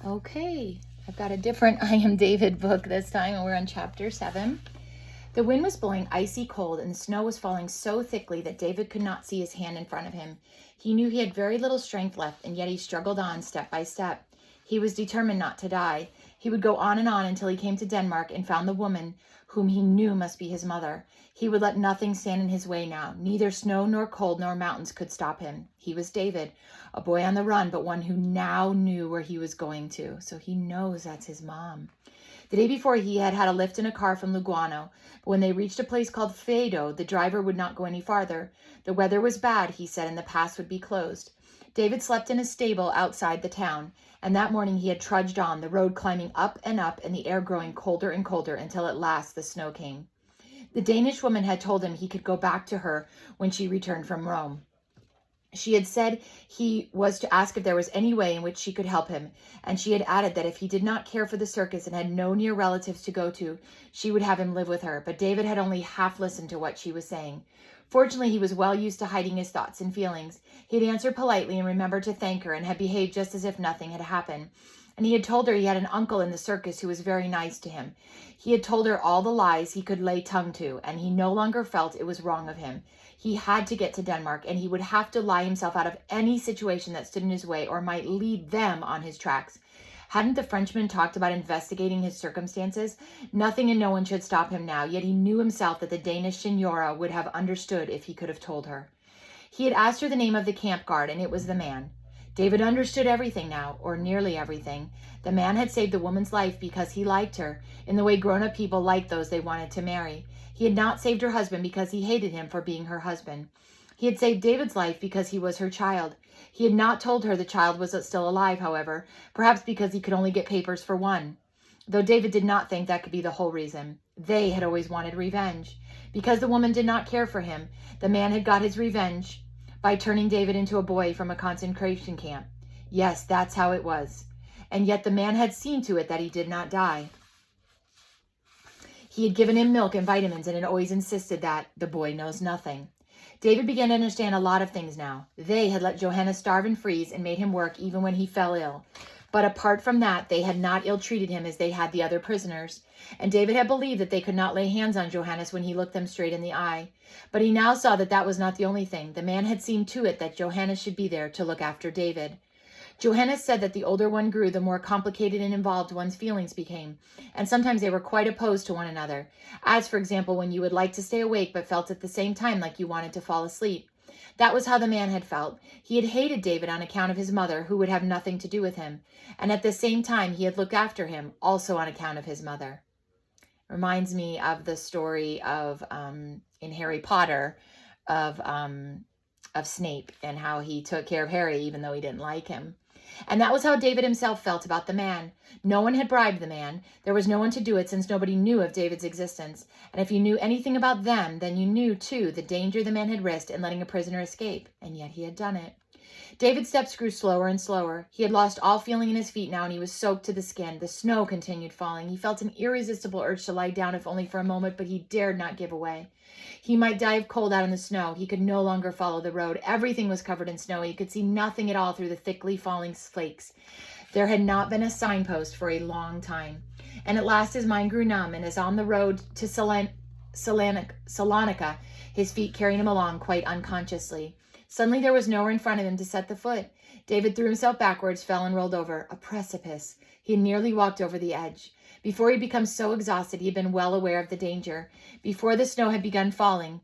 Okay, I've got a different I Am David book this time, and we're on chapter 7. The wind was blowing icy cold, and the snow was falling so thickly that David could not see his hand in front of him. He knew he had very little strength left, and yet he struggled on step by step. He was determined not to die. He would go on until he came to Denmark and found the woman whom he knew must be his mother. He would let nothing stand in his way now. Neither snow nor cold nor mountains could stop him. He was David, a boy on the run, but one who now knew where he was going to. So he knows that's his mom. The day before, he had had a lift in a car from Lugano, but when they reached a place called Fado, the driver would not go any farther. The weather was bad, he said, and the pass would be closed. David slept in a stable outside the town, and that morning he had trudged on, the road climbing up, and the air growing colder and colder until at last the snow came. The Danish woman had told him he could go back to her when she returned from Rome. She had said he was to ask if there was any way in which she could help him, and she had added that if he did not care for the circus and had no near relatives to go to, she would have him live with her. But David had only half listened to what she was saying. Fortunately, he was well used to hiding his thoughts and feelings. He had answered politely and remembered to thank her and had behaved just as if nothing had happened. And he had told her he had an uncle in the circus who was very nice to him. He had told her all the lies he could lay tongue to, and he no longer felt it was wrong of him. He had to get to Denmark, and he would have to lie himself out of any situation that stood in his way or might lead them on his tracks. Hadn't the Frenchman talked about investigating his circumstances? Nothing and no one should stop him now, yet he knew himself that the Danish signora would have understood if he could have told her. He had asked her the name of the camp guard, and it was the man. David understood everything now, or nearly everything. The man had saved the woman's life because he liked her, in the way grown-up people like those they wanted to marry. He had not saved her husband because he hated him for being her husband. He had saved David's life because he was her child. He had not told her the child was still alive, however, perhaps because he could only get papers for one. Though David did not think that could be the whole reason. They had always wanted revenge. Because the woman did not care for him, the man had got his revenge by turning David into a boy from a concentration camp. Yes, that's how it was. And yet the man had seen to it that he did not die. He had given him milk and vitamins and had always insisted that the boy knows nothing. David began to understand a lot of things now. They had let Johannes starve and freeze and made him work even when he fell ill. But apart from that, they had not ill-treated him as they had the other prisoners. And David had believed that they could not lay hands on Johannes when he looked them straight in the eye. But he now saw that that was not the only thing. The man had seen to it that Johannes should be there to look after David. Johannes said that the older one grew, the more complicated and involved one's feelings became, and sometimes they were quite opposed to one another, as, for example, when you would like to stay awake but felt at the same time like you wanted to fall asleep. That was how the man had felt. He had hated David on account of his mother, who would have nothing to do with him, and at the same time he had looked after him, also on account of his mother. Reminds me of the story of, in Harry Potter, of Snape and how he took care of Harry even though he didn't like him. And that was how David himself felt about the man. No one had bribed the man. There was no one to do it since nobody knew of David's existence. And if you knew anything about them, then you knew, too, the danger the man had risked in letting a prisoner escape. And yet he had done it. David's steps grew slower and slower. He had lost all feeling in his feet now, and he was soaked to the skin. The snow continued falling. He felt an irresistible urge to lie down, if only for a moment, but he dared not give away. He might die of cold out in the snow. He could no longer follow the road. Everything was covered in snow. He could see nothing at all through the thickly falling flakes. There had not been a signpost for a long time. And at last his mind grew numb, and as on the road to Salonika, his feet carried him along quite unconsciously. Suddenly there was nowhere in front of him to set the foot. David threw himself backwards, fell and rolled over. A precipice. He had nearly walked over the edge. Before he had become so exhausted, he had been well aware of the danger. Before the snow had begun falling,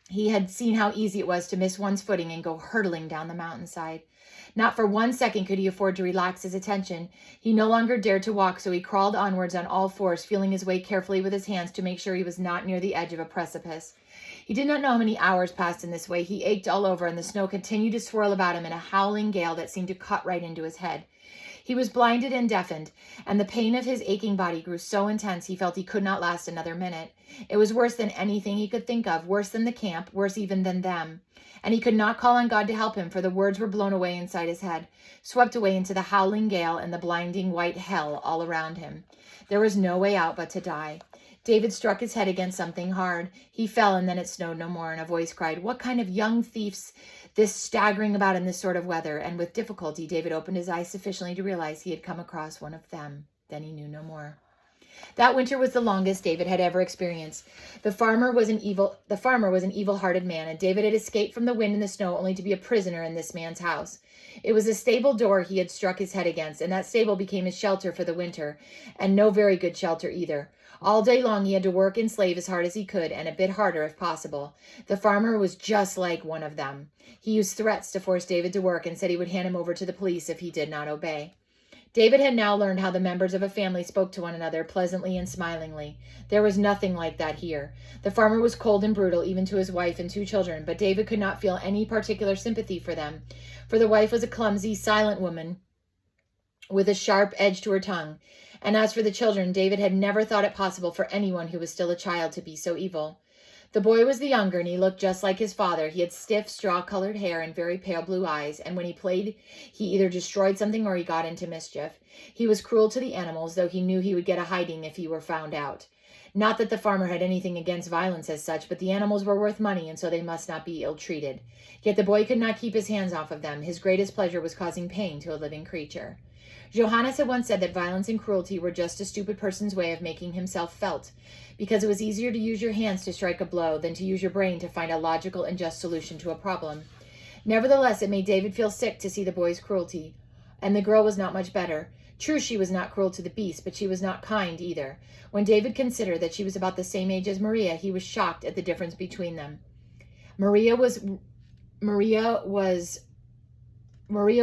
he had seen how easy it was to miss one's footing and go hurtling down the mountainside. Not for 1 second could he afford to relax his attention. He no longer dared to walk, so he crawled onwards on all fours, feeling his way carefully with his hands to make sure he was not near the edge of a precipice. He did not know how many hours passed in this way. He ached all over, and the snow continued to swirl about him in a howling gale that seemed to cut right into his head. He was blinded and deafened, and the pain of his aching body grew so intense he felt he could not last another minute. It was worse than anything he could think of, worse than the camp, worse even than them. And he could not call on God to help him, for the words were blown away inside his head, swept away into the howling gale and the blinding white hell all around him. There was no way out but to die. David struck his head against something hard. He fell, and then it snowed no more, and a voice cried, "What kind of young thieves this staggering about in this sort of weather, and with difficulty David opened his eyes sufficiently to realize he had come across one of them. Then he knew no more. That winter was the longest David had ever experienced. The farmer was an evil-hearted man, and David had escaped from the wind and the snow only to be a prisoner in this man's house. It was a stable door he had struck his head against, and that stable became his shelter for the winter, and no very good shelter either. All day long he had to work and slave as hard as he could, and a bit harder if possible. The farmer was just like one of them. He used threats to force David to work and said he would hand him over to the police if he did not obey. David had now learned how the members of a family spoke to one another pleasantly and smilingly. There was nothing like that here. The farmer was cold and brutal even to his wife and 2 children, but David could not feel any particular sympathy for them, for the wife was a clumsy, silent woman with a sharp edge to her tongue. And as for the children, David had never thought it possible for anyone who was still a child to be so evil. The boy was the younger, and he looked just like his father. He had stiff, straw-colored hair and very pale blue eyes, and when he played, he either destroyed something or he got into mischief. He was cruel to the animals, though he knew he would get a hiding if he were found out. Not that the farmer had anything against violence as such, but the animals were worth money, and so they must not be ill-treated. Yet the boy could not keep his hands off of them. His greatest pleasure was causing pain to a living creature. Johannes had once said that violence and cruelty were just a stupid person's way of making himself felt, because it was easier to use your hands to strike a blow than to use your brain to find a logical and just solution to a problem. Nevertheless, it made David feel sick to see the boy's cruelty, and the girl was not much better. True, she was not cruel to the beast, but she was not kind either. When David considered that she was about the same age as Maria, he was shocked at the difference between them. Maria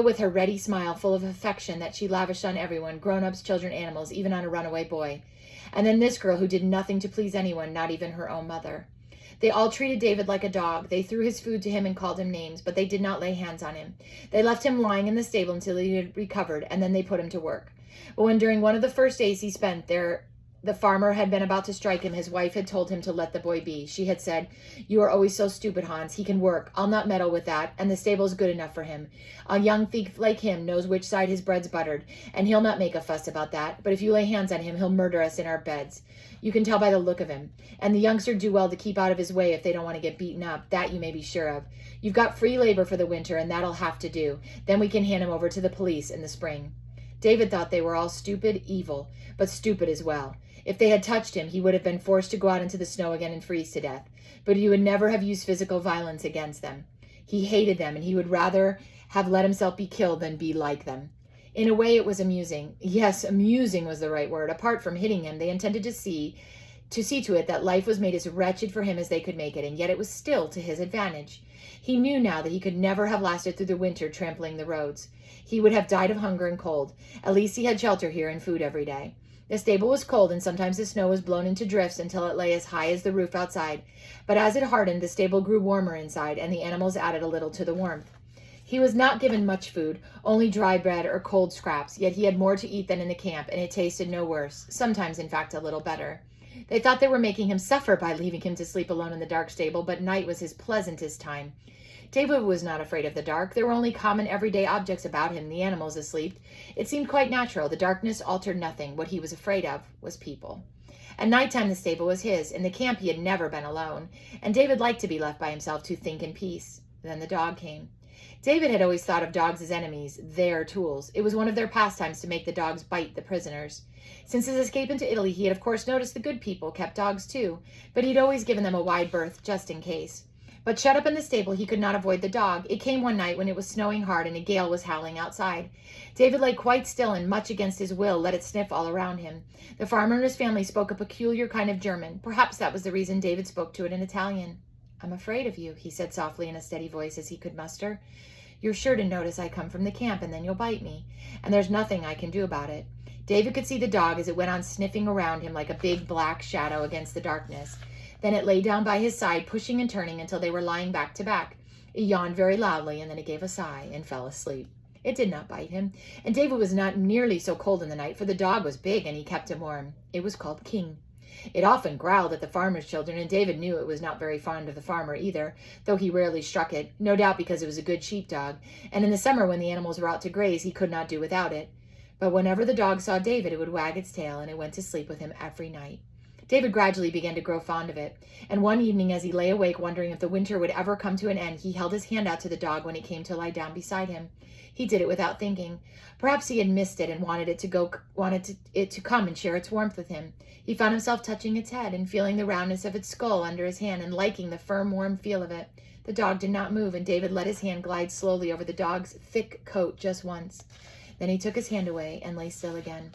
with her ready smile full of affection that she lavished on everyone, grown-ups, children, animals, even on a runaway boy. And then this girl who did nothing to please anyone, not even her own mother. They all treated David like a dog. They threw his food to him and called him names, but they did not lay hands on him. They left him lying in the stable until he had recovered, and then they put him to work. But when during one of the first days he spent there, the farmer had been about to strike him, his wife had told him to let the boy be. She had said, "You are always so stupid, Hans. He can work. I'll not meddle with that, and the stable is good enough for him. A young thief like him knows which side his bread's buttered, and he'll not make a fuss about that. But if you lay hands on him, he'll murder us in our beds. You can tell by the look of him. And the youngster do well to keep out of his way if they don't want to get beaten up. That you may be sure of. You've got free labor for the winter, and that'll have to do. Then we can hand him over to the police in the spring." David thought they were all stupid, evil, but stupid as well. If they had touched him, he would have been forced to go out into the snow again and freeze to death. But he would never have used physical violence against them. He hated them, and he would rather have let himself be killed than be like them. In a way, it was amusing. Yes, amusing was the right word. Apart from hitting him, they intended to see to it that life was made as wretched for him as they could make it, and yet it was still to his advantage. He knew now that he could never have lasted through the winter trampling the roads. He would have died of hunger and cold. At least he had shelter here and food every day. The stable was cold, and sometimes the snow was blown into drifts until it lay as high as the roof outside. But as it hardened, the stable grew warmer inside, and the animals added a little to the warmth. He was not given much food, only dry bread or cold scraps, yet he had more to eat than in the camp, and it tasted no worse, sometimes, in fact, a little better. They thought they were making him suffer by leaving him to sleep alone in the dark stable, but night was his pleasantest time. David was not afraid of the dark. There were only common everyday objects about him, the animals asleep. It seemed quite natural. The darkness altered nothing. What he was afraid of was people. At nighttime, the stable was his. In the camp, he had never been alone, and David liked to be left by himself to think in peace. Then the dog came. David had always thought of dogs as enemies, their tools. It was one of their pastimes to make the dogs bite the prisoners. Since his escape into Italy, he had of course noticed the good people kept dogs too, but he'd always given them a wide berth just in case. But shut up in the stable, he could not avoid the dog. It came one night when it was snowing hard and a gale was howling outside. David lay quite still and, much against his will, let it sniff all around him. The farmer and his family spoke a peculiar kind of German. Perhaps that was the reason David spoke to it in Italian. "I'm afraid of you," he said softly in a steady voice as he could muster. "You're sure to notice I come from the camp, and then you'll bite me. And there's nothing I can do about it." David could see the dog as it went on sniffing around him like a big black shadow against the darkness. Then it lay down by his side, pushing and turning until they were lying back to back. It yawned very loudly, and then it gave a sigh and fell asleep. It did not bite him, and David was not nearly so cold in the night, for the dog was big and he kept him warm. It was called King. It often growled at the farmer's children, and David knew it was not very fond of the farmer either, though he rarely struck it, no doubt because it was a good sheepdog, and in the summer when the animals were out to graze he could not do without it. But whenever the dog saw David, it would wag its tail, and it went to sleep with him every night. David gradually began to grow fond of it, and one evening as he lay awake wondering if the winter would ever come to an end, he held his hand out to the dog when it came to lie down beside him. He did it without thinking. Perhaps he had missed it and wanted it to come and share its warmth with him. He found himself touching its head and feeling the roundness of its skull under his hand and liking the firm, warm feel of it. The dog did not move, and David let his hand glide slowly over the dog's thick coat just once. Then he took his hand away and lay still again.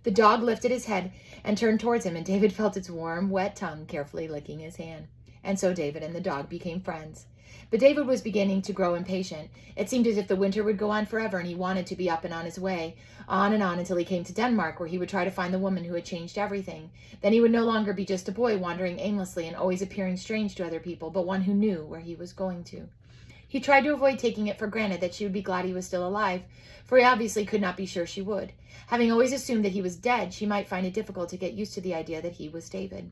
The dog lifted his head and turned towards him, and David felt its warm, wet tongue carefully licking his hand. And so David and the dog became friends. But David was beginning to grow impatient. It seemed as if the winter would go on forever, and he wanted to be up and on his way, on and on until he came to Denmark, where he would try to find the woman who had changed everything. Then he would no longer be just a boy wandering aimlessly and always appearing strange to other people, but one who knew where he was going to. He tried to avoid taking it for granted that she would be glad he was still alive, for he obviously could not be sure she would. Having always assumed that he was dead, she might find it difficult to get used to the idea that he was David.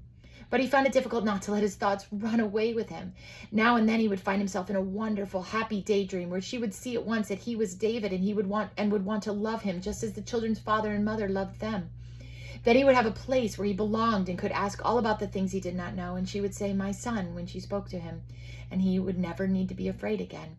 But he found it difficult not to let his thoughts run away with him. Now and then he would find himself in a wonderful, happy daydream where she would see at once that he was David, and he would want to love him just as the children's father and mother loved them. That he would have a place where he belonged and could ask all about the things he did not know, and she would say, "My son," when she spoke to him, and he would never need to be afraid again.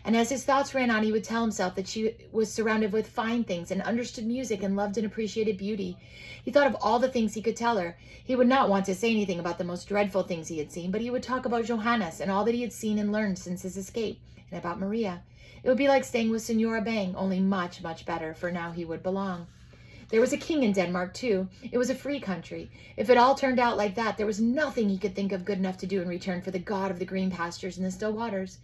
And as his thoughts ran on, he would tell himself that she was surrounded with fine things and understood music and loved and appreciated beauty. He thought of all the things he could tell her. He would not want to say anything about the most dreadful things he had seen, but he would talk about Johannes and all that he had seen and learned since his escape, and about Maria. It would be like staying with Signora Bang, only much, much better, for now he would belong. There was a king in Denmark, too. It was a free country. If it all turned out like that, there was nothing he could think of good enough to do in return for the God of the green pastures and the still waters.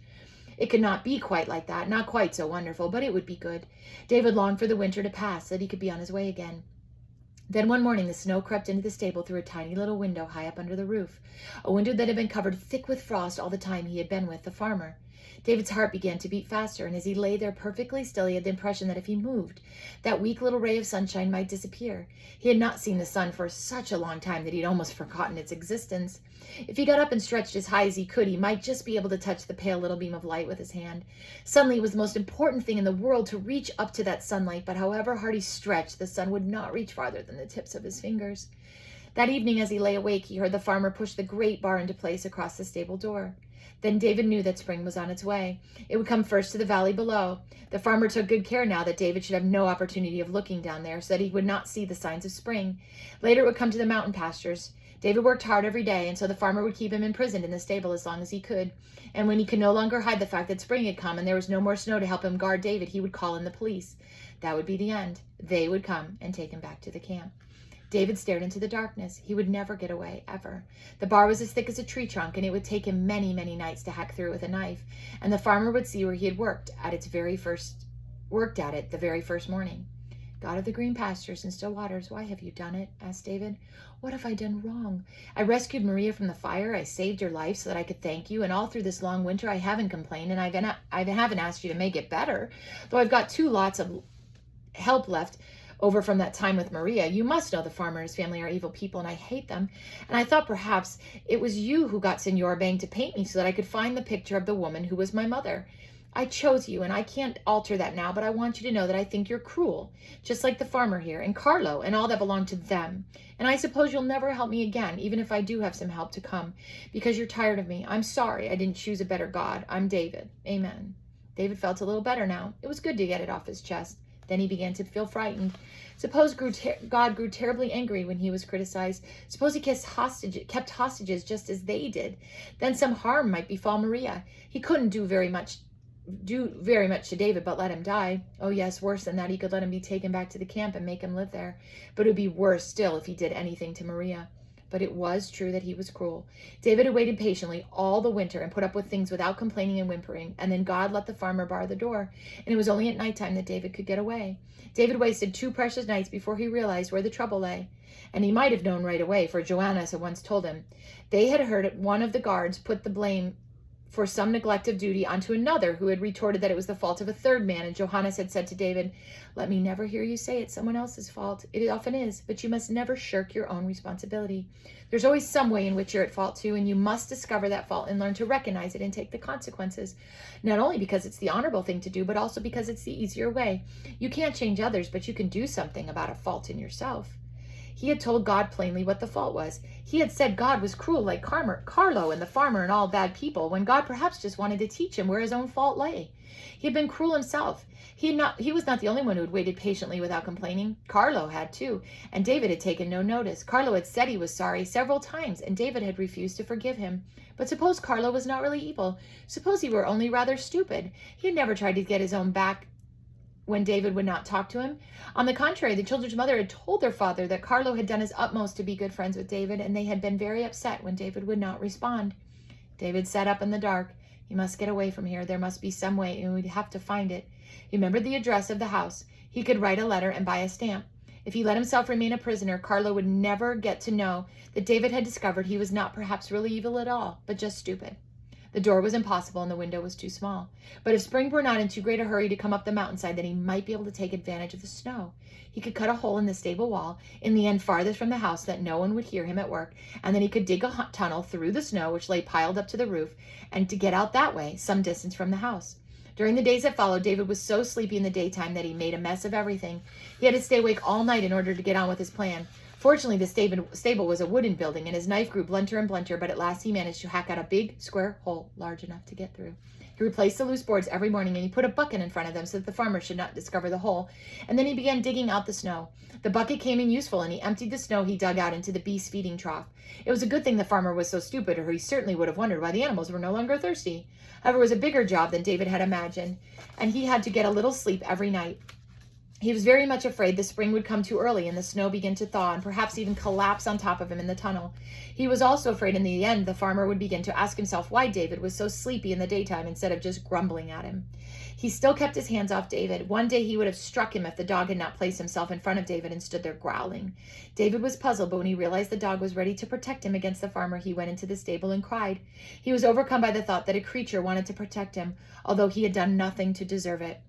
It could not be quite like that, not quite so wonderful, but it would be good. David longed for the winter to pass so that he could be on his way again. Then one morning the snow crept into the stable through a tiny little window high up under the roof, a window that had been covered thick with frost all the time he had been with the farmer. David's heart began to beat faster, and as he lay there perfectly still, he had the impression that if he moved, that weak little ray of sunshine might disappear. He had not seen the sun for such a long time that he'd almost forgotten its existence. If he got up and stretched as high as he could, he might just be able to touch the pale little beam of light with his hand. Suddenly it was the most important thing in the world to reach up to that sunlight, but however hard he stretched, the sun would not reach farther than the tips of his fingers. That evening, as he lay awake, he heard the farmer push the great bar into place across the stable door. Then David knew that spring was on its way. It would come first to the valley below. The farmer took good care now that David should have no opportunity of looking down there, so that he would not see the signs of spring. Later it would come to the mountain pastures. David worked hard every day, and so the farmer would keep him imprisoned in the stable as long as he could. And when he could no longer hide the fact that spring had come and there was no more snow to help him guard David, he would call in the police. That would be the end. They would come and take him back to the camp. David stared into the darkness. He would never get away, ever. The bar was as thick as a tree trunk, and it would take him many, many nights to hack through it with a knife. And the farmer would see where he had worked at it the very first morning. God of the green pastures and still waters, why have you done it? Asked David. What have I done wrong? I rescued Maria from the fire. I saved your life so that I could thank you. And all through this long winter, I haven't complained, and I haven't asked you to make it better. Though I've got 2 lots of help left over from that time with Maria. You must know the farmer and his family are evil people, and I hate them. And I thought perhaps it was you who got Signora Bang to paint me so that I could find the picture of the woman who was my mother. I chose you, and I can't alter that now, but I want you to know that I think you're cruel, just like the farmer here, and Carlo, and all that belong to them. And I suppose you'll never help me again, even if I do have some help to come, because you're tired of me. I'm sorry I didn't choose a better God. I'm David. Amen. David felt a little better now. It was good to get it off his chest. Then he began to feel frightened. Suppose God grew terribly angry when he was criticized. Suppose he kept hostages just as they did. Then some harm might befall Maria. He couldn't do very much to David, but let him die. Oh yes, worse than that, he could let him be taken back to the camp and make him live there. But it would be worse still if he did anything to Maria. But it was true that he was cruel. David had waited patiently all the winter and put up with things without complaining and whimpering, and then God let the farmer bar the door, and it was only at nighttime that David could get away. David wasted 2 precious nights before he realized where the trouble lay. And he might have known right away, for Johannes had once told him. They had heard one of the guards put the blame for some neglect of duty onto another, who had retorted that it was the fault of a third man, and Johannes had said to David, "Let me never hear you say it's someone else's fault. It often is, but you must never shirk your own responsibility. There's always some way in which you're at fault too, and you must discover that fault and learn to recognize it and take the consequences, not only because it's the honorable thing to do, but also because it's the easier way. You can't change others, but you can do something about a fault in yourself." He had told God plainly what the fault was. He had said God was cruel like Carlo and the farmer and all bad people, when God perhaps just wanted to teach him where his own fault lay. He had been cruel himself. He was not the only one who had waited patiently without complaining. Carlo had too, and David had taken no notice. Carlo had said he was sorry several times, and David had refused to forgive him. But suppose Carlo was not really evil. Suppose he were only rather stupid. He had never tried to get his own back when David would not talk to him. On the contrary, the children's mother had told their father that Carlo had done his utmost to be good friends with David, and they had been very upset when David would not respond. David sat up in the dark. He must get away from here. There must be some way, and we'd have to find it. He remembered the address of the house. He could write a letter and buy a stamp. If he let himself remain a prisoner, Carlo would never get to know that David had discovered he was not perhaps really evil at all, but just stupid. The door was impossible and the window was too small. But if Spring were not in too great a hurry to come up the mountainside, then he might be able to take advantage of the snow. He could cut a hole in the stable wall, in the end farthest from the house, that no one would hear him at work, and then he could dig a tunnel through the snow which lay piled up to the roof, and to get out that way, some distance from the house. During the days that followed, David was so sleepy in the daytime that he made a mess of everything. He had to stay awake all night in order to get on with his plan. Fortunately, the stable was a wooden building, and his knife grew blunter and blunter, but at last he managed to hack out a big square hole large enough to get through. He replaced the loose boards every morning, and he put a bucket in front of them so that the farmer should not discover the hole, and then he began digging out the snow. The bucket came in useful, and he emptied the snow he dug out into the beast's feeding trough. It was a good thing the farmer was so stupid, or he certainly would have wondered why the animals were no longer thirsty. However, it was a bigger job than David had imagined, and he had to get a little sleep every night. He was very much afraid the spring would come too early and the snow begin to thaw and perhaps even collapse on top of him in the tunnel. He was also afraid in the end the farmer would begin to ask himself why David was so sleepy in the daytime instead of just grumbling at him. He still kept his hands off David. One day he would have struck him if the dog had not placed himself in front of David and stood there growling. David was puzzled, but when he realized the dog was ready to protect him against the farmer, he went into the stable and cried. He was overcome by the thought that a creature wanted to protect him, although he had done nothing to deserve it.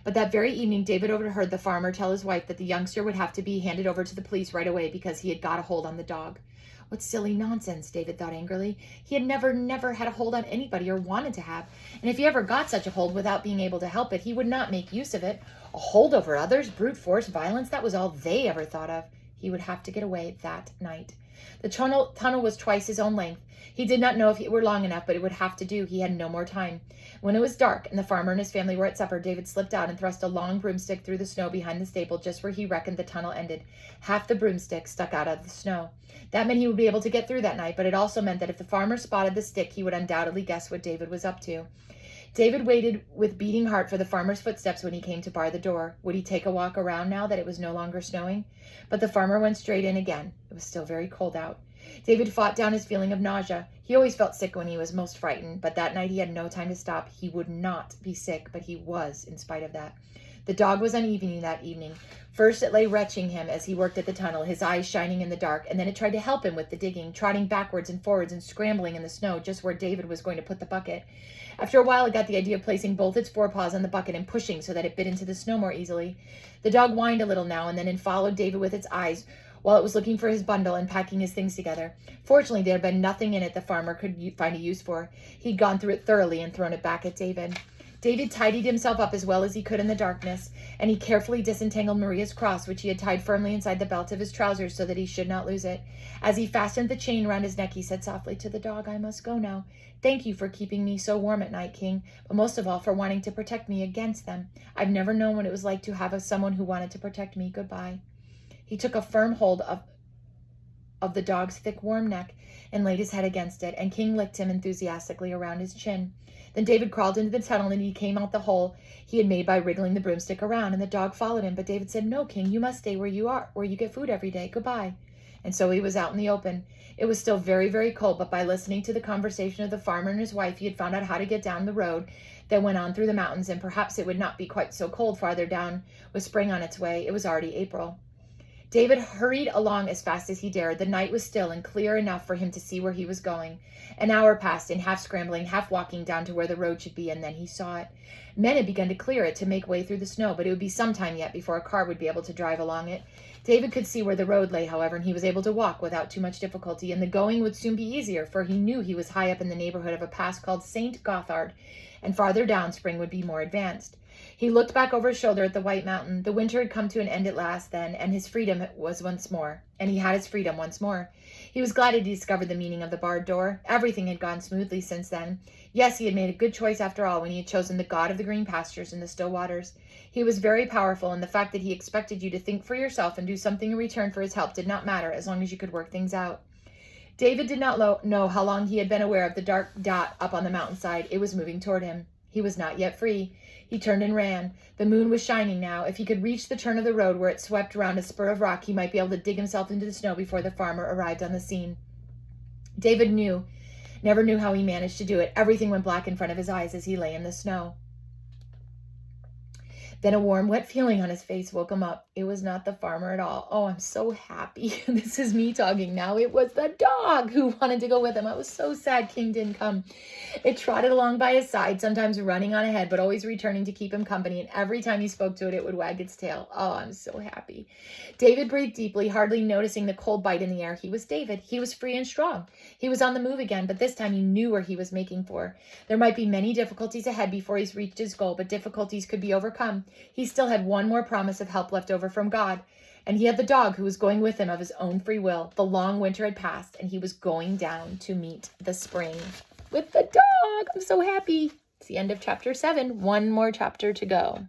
But that very evening, David overheard the farmer tell his wife that the youngster would have to be handed over to the police right away because he had got a hold on the dog. What silly nonsense, David thought angrily. He had never had a hold on anybody or wanted to have. And if he ever got such a hold without being able to help it, he would not make use of it. A hold over others, brute force, violence, that was all they ever thought of. He would have to get away that night. The tunnel was twice his own length. He did not know if it were long enough, but it would have to do. He had no more time. When it was dark and the farmer and his family were at supper, David slipped out and thrust a long broomstick through the snow behind the stable just where he reckoned the tunnel ended. Half the broomstick stuck out of the snow. That meant he would be able to get through that night, but it also meant that if the farmer spotted the stick, he would undoubtedly guess what David was up to. David waited with beating heart for the farmer's footsteps when he came to bar the door. Would he take a walk around now that it was no longer snowing? But the farmer went straight in again. It was still very cold out. David fought down his feeling of nausea. He always felt sick when he was most frightened, but that night he had no time to stop. He would not be sick, but he was in spite of that. The dog was uneven that evening. First it lay retching him as he worked at the tunnel, his eyes shining in the dark, and then it tried to help him with the digging, trotting backwards and forwards and scrambling in the snow just where David was going to put the bucket. After a while, it got the idea of placing both its forepaws on the bucket and pushing so that it bit into the snow more easily. The dog whined a little now and then and followed David with its eyes while it was looking for his bundle and packing his things together. Fortunately, there had been nothing in it the farmer could find a use for. He'd gone through it thoroughly and thrown it back at David. David tidied himself up as well as he could in the darkness, and he carefully disentangled Maria's cross, which he had tied firmly inside the belt of his trousers so that he should not lose it. As he fastened the chain around his neck, he said softly to the dog, "I must go now. Thank you for keeping me so warm at night, King, but most of all for wanting to protect me against them. I've never known what it was like to have someone who wanted to protect me. Goodbye." He took a firm hold of the dog's thick, warm neck and laid his head against it, and King licked him enthusiastically around his chin. Then David crawled into the tunnel, and he came out the hole he had made by wriggling the broomstick around, and the dog followed him. But David said, "No, King, you must stay where you are, where you get food every day. Goodbye." And so he was out in the open. It was still very, very cold, but by listening to the conversation of the farmer and his wife, he had found out how to get down the road that went on through the mountains, and perhaps it would not be quite so cold farther down with spring on its way. It was already April. David hurried along as fast as he dared. The night was still and clear enough for him to see where he was going. An hour passed in half scrambling, half walking down to where the road should be, and then he saw it. Men had begun to clear it to make way through the snow, but it would be some time yet before a car would be able to drive along it. David could see where the road lay, however, and he was able to walk without too much difficulty, and the going would soon be easier, for he knew he was high up in the neighborhood of a pass called St. Gothard, and farther down spring would be more advanced. He looked back over his shoulder at the white mountain. The winter had come to an end at last then, and his freedom was once more. And he had his freedom once more. He was glad he'd discovered the meaning of the barred door. Everything had gone smoothly since then. Yes, he had made a good choice after all when he had chosen the God of the green pastures and the still waters. He was very powerful, and the fact that he expected you to think for yourself and do something in return for his help did not matter as long as you could work things out. David did not know how long he had been aware of the dark dot up on the mountainside. It was moving toward him. He was not yet free. He turned and ran. The moon was shining now. If he could reach the turn of the road where it swept round a spur of rock, he might be able to dig himself into the snow before the farmer arrived on the scene. David never knew how he managed to do it. Everything went black in front of his eyes as he lay in the snow. Then a warm, wet feeling on his face woke him up. It was not the farmer at all. Oh, I'm so happy. This is me talking now. It was the dog who wanted to go with him. I was so sad King didn't come. It trotted along by his side, sometimes running on ahead, but always returning to keep him company. And every time he spoke to it, it would wag its tail. Oh, I'm so happy. David breathed deeply, hardly noticing the cold bite in the air. He was David. He was free and strong. He was on the move again, but this time he knew where he was making for. There might be many difficulties ahead before he's reached his goal, but difficulties could be overcome. He still had one more promise of help left over from God. And he had the dog who was going with him of his own free will. The long winter had passed, and he was going down to meet the spring with the dog. I'm so happy. It's the end of chapter 7. One more chapter to go.